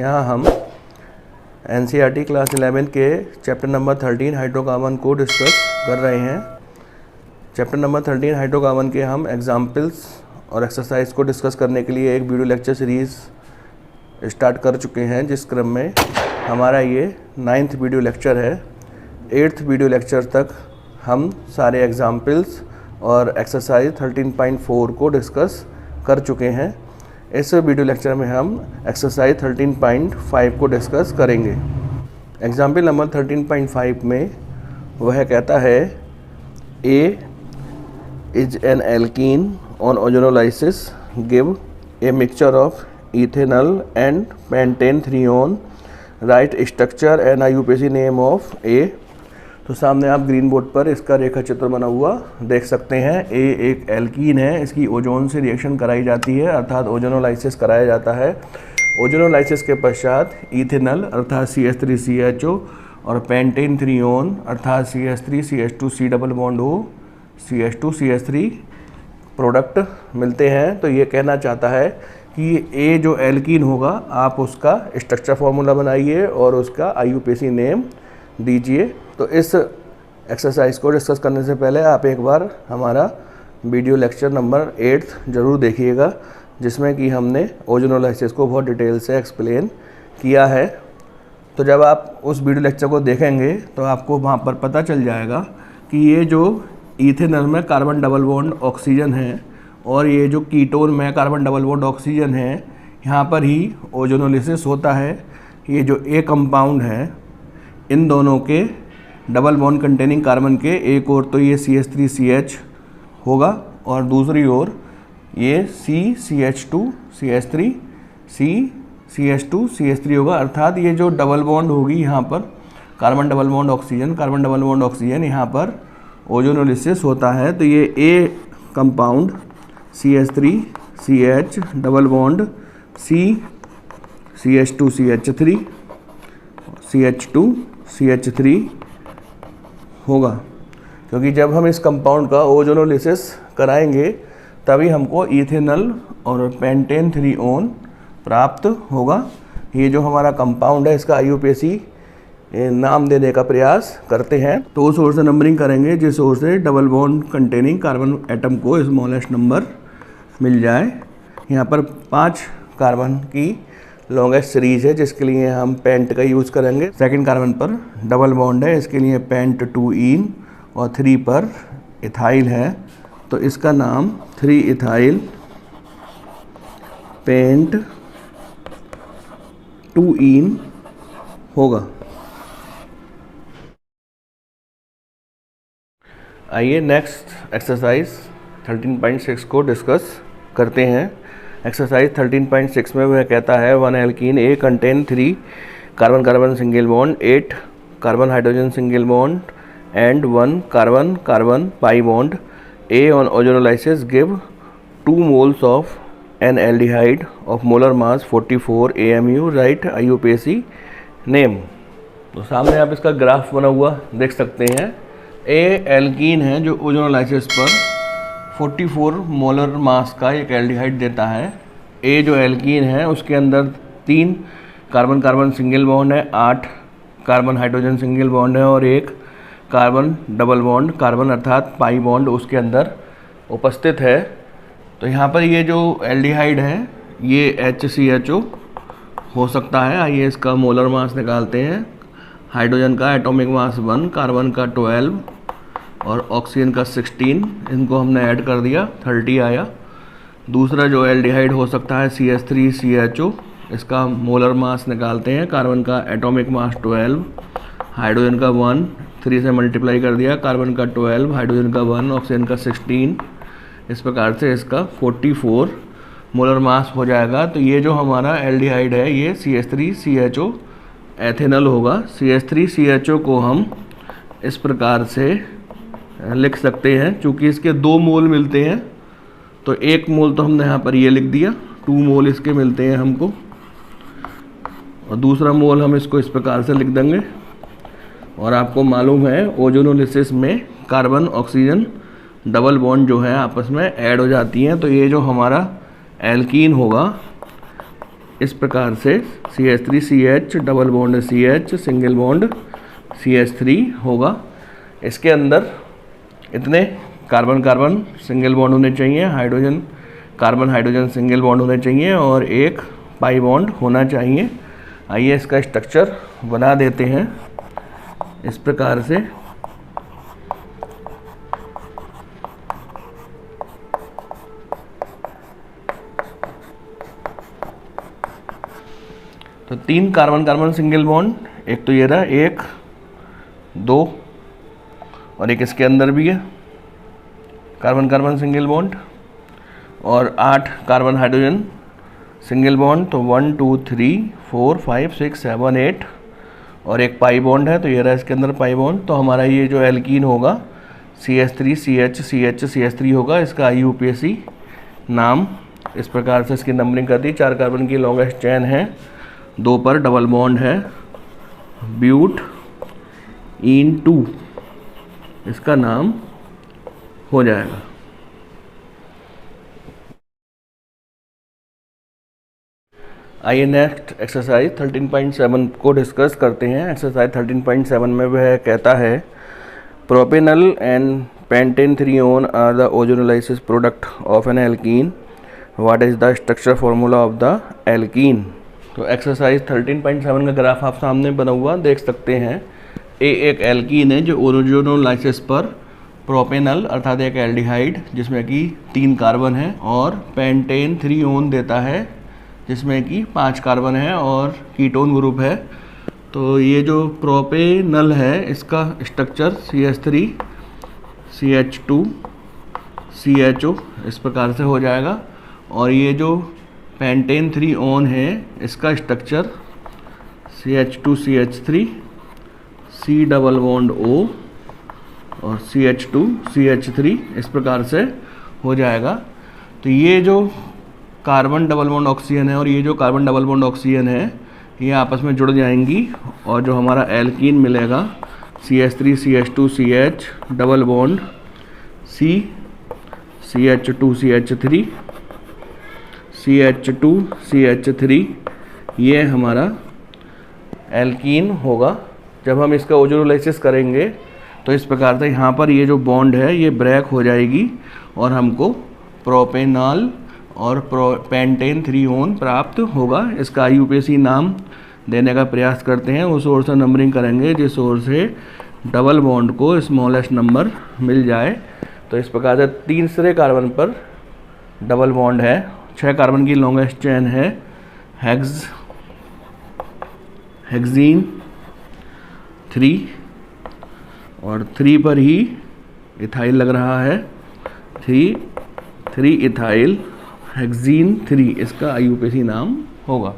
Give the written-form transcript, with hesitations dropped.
यहाँ हम NCERT class 11 के चैप्टर नंबर 13 हाइड्रोकार्बन को डिस्कस कर रहे हैं। चैप्टर नंबर 13 हाइड्रोकार्बन के हम एग्जाम्पल्स और एक्सरसाइज को डिस्कस करने के लिए एक वीडियो लेक्चर सीरीज़ स्टार्ट कर चुके हैं, जिस क्रम में हमारा ये 9th वीडियो लेक्चर है। 8th वीडियो लेक्चर तक हम सारे एग्जाम्पल्स और एक्सरसाइज 13.4 को डिस्कस कर चुके हैं। इस वीडियो लेक्चर में हम एक्सरसाइज 13.5 को डिस्कस करेंगे। एग्जाम्पल नंबर 13.5 में वह कहता है A is an alkene on ozonolysis give a mixture of ethanol and pentane-3-on, write structure and IUPAC name of A। तो सामने आप ग्रीन बोर्ड पर इसका रेखा चित्र बना हुआ देख सकते हैं। A एक एल्कीन है, इसकी ओजोन से रिएक्शन कराई जाती है, अर्थात ओजोनोलाइसिस कराया जाता है। ओजोनोलाइसिस के पश्चात इथेनॉल अर्थात CH3CHO और पेंटेन-3-ऑन अर्थात CH3CH2C double bond O CH2CH3 product मिलते हैं। तो ये कहना चाहता है कि A जो एल्कीन होगा आप उसका स्ट्रक्चर फार्मूला बनाइए और उसका IUPAC नेम दीजिए। तो इस एक्सरसाइज को डिस्कस करने से पहले आप एक बार हमारा वीडियो लेक्चर नंबर 8 ज़रूर देखिएगा, जिसमें कि हमने ओजोनोलाइसिस को बहुत डिटेल से एक्सप्लेन किया है। तो जब आप उस वीडियो लेक्चर को देखेंगे तो आपको वहाँ पर पता चल जाएगा कि ये जो इथेनॉल में कार्बन डबल बॉन्ड ऑक्सीजन है और ये जो कीटोन में कार्बन डबल बॉन्ड ऑक्सीजन है, यहाँ पर ही ओजोनोलिसिस होता है। ये जो A कंपाउंड है, इन दोनों के डबल बॉन्ड कंटेनिंग कार्बन के एक और तो ये CH3CH होगा और दूसरी ओर ये CH2CH3 होगा। अर्थात ये जो डबल बॉन्ड होगी यहाँ पर कार्बन डबल बॉन्ड ऑक्सीजन यहाँ पर ओजोनोलिसिस होता है। तो ये A compound CH3CH double bond CH2CH3 CH2CH3 होगा, क्योंकि जब हम इस कंपाउंड का ओजोनोलिसिस कराएंगे तभी हमको इथेनॉल और पेंटेन-3-ऑन प्राप्त होगा। ये जो हमारा कंपाउंड है इसका IUPAC नाम देने का प्रयास करते हैं। तो उस ओर से नंबरिंग करेंगे जिस ओर से double bond containing carbon atom को स्मॉलेस्ट नंबर मिल जाए। यहाँ पर 5 कार्बन की लॉन्गेस्ट सीरीज है, जिसके लिए हम पेंट का यूज़ करेंगे। सेकंड कार्बन पर डबल बॉन्ड है, इसके लिए पेंट 2-इन और 3 पर इथाइल है, तो इसका नाम 3-इथाइल पेंट 2-इन होगा। आइए नेक्स्ट एक्सरसाइज 13.6 को डिस्कस करते हैं। एक्सरसाइज 13.6 में वह कहता है 1 alkene A contain 3 carbon carbon single bond, 8 carbon hydrogen single bond and 1 carbon carbon pi bond. A on ozonolysis give 2 moles of an aldehyde of molar mass 44 AMU, write IUPAC name। तो सामने आप इसका graph बना हुआ देख सकते हैं। A alkene है जो ओजोनोलाइसिस पर 44 मोलर मास का एक एल्डिहाइड देता है। A जो एल्कीन है उसके अंदर 3 कार्बन कार्बन सिंगल बॉन्ड है, 8 कार्बन हाइड्रोजन सिंगल बॉन्ड है और 1 कार्बन डबल बॉन्ड कार्बन अर्थात पाई बॉन्ड उसके अंदर उपस्थित है। तो यहाँ पर ये जो एल्डिहाइड है ये HCHO हो सकता है। आइए इसका मोलर मास निकालते हैं। हाइड्रोजन का एटॉमिक मास 1, कार्बन का 12 और ऑक्सीजन का 16, इनको हमने ऐड कर दिया 30 आया। दूसरा जो एल्डिहाइड हो सकता है CH3CHO, इसका मोलर मास निकालते हैं। कार्बन का एटॉमिक मास 12, हाइड्रोजन का 1, 3 से मल्टीप्लाई कर दिया, कार्बन का 12, हाइड्रोजन का 1, ऑक्सीजन का 16। इस प्रकार से इसका 44 मोलर मास हो जाएगा। तो ये जो हमारा एल्डिहाइड है ये CH3CHO एथेनॉल होगा। CH3CHO को हम इस प्रकार से लिख सकते हैं, चूँकि इसके 2 मोल मिलते हैं तो 1 मोल तो हमने यहाँ पर ये लिख दिया, 2 मोल इसके मिलते हैं हमको और दूसरा मोल हम इसको इस प्रकार से लिख देंगे। और आपको मालूम है ओजोनोलिसिस में कार्बन ऑक्सीजन डबल बॉन्ड जो है आपस में ऐड हो जाती हैं। तो ये जो हमारा एल्कीन होगा इस प्रकार से CH3CH double bond CH single bond CH3 होगा। इसके अंदर इतने कार्बन कार्बन सिंगल बॉन्ड होने चाहिए, hydrogen carbon hydrogen single bond होने चाहिए और एक पाई बॉन्ड होना चाहिए। आइए इसका स्ट्रक्चर बना देते हैं इस प्रकार से। तो 3 कार्बन कार्बन सिंगल बॉन्ड, एक तो ये रहा, 1 2 और एक इसके अंदर भी है कार्बन कार्बन सिंगल बॉन्ड, और 8 कार्बन हाइड्रोजन सिंगल बॉन्ड। तो 1 2 3 4 5 6 7 8 और एक पाई बॉन्ड है, तो ये रहा इसके अंदर पाई बॉन्ड। तो हमारा ये जो एल्कीन होगा CH3CH होगा। इसका IUPAC नाम इस प्रकार से इसकी नंबरिंग कर दी। 4 कार्बन की लॉन्गेस्ट चेन है, 2 पर डबल बॉन्ड है, ब्यूट इन 2 इसका नाम हो जाएगा। आइए नेक्स्ट एक्सरसाइज 13.7 को डिस्कस करते हैं। एक्सरसाइज 13.7 में वह कहता है propanal and pentan three one are the ozonolysis product of an alkene, what is the structure formula of the alkene. तो एक्सरसाइज 13.7 का ग्राफ आप सामने बना हुआ देख सकते हैं। एक एल्कीन है जो ओजोनोलाइसिस पर प्रोपेनल अर्थात एक एल्डिहाइड जिसमें कि 3 कार्बन है और पेंटेन थ्रीओन देता है जिसमें कि 5 कार्बन है और कीटोन ग्रुप है। तो ये जो प्रोपेनल है इसका स्ट्रक्चर CH3 CH2 CHO इस प्रकार से हो जाएगा, और ये जो पेंटेन थ्रीओन है इसका structure CH2 CH3 C double bond O और CH2 CH3 इस प्रकार से हो जाएगा। तो ये जो कार्बन डबल बॉन्ड ऑक्सीजन है और ये जो कार्बन डबल बॉन्ड ऑक्सीजन है ये आपस में जुड़ जाएंगी और जो हमारा एल्कीन मिलेगा CH3 CH2 CH double bond C CH2 CH3 CH2 CH3 ये हमारा एल्कीन होगा। जब हम इसका ओजोनोलाइसिस करेंगे तो इस प्रकार से यहाँ पर ये जो बॉन्ड है ये ब्रेक हो जाएगी और हमको प्रोपेनॉल और पेंटेन थ्रीओन प्राप्त होगा। इसका IUPAC नाम देने का प्रयास करते हैं। उस ओर से नंबरिंग करेंगे जिस ओर से डबल बॉन्ड को स्मॉलेस्ट नंबर मिल जाए। तो इस प्रकार से तीसरे कार्बन पर डबल बॉन्ड है, 6 कार्बन की लॉन्गेस्ट चेन है, हेक्सीन 3 और 3 पर ही इथाइल लग रहा है, 3 इथाइल हेक्सीन 3 इसका IUPAC नाम होगा।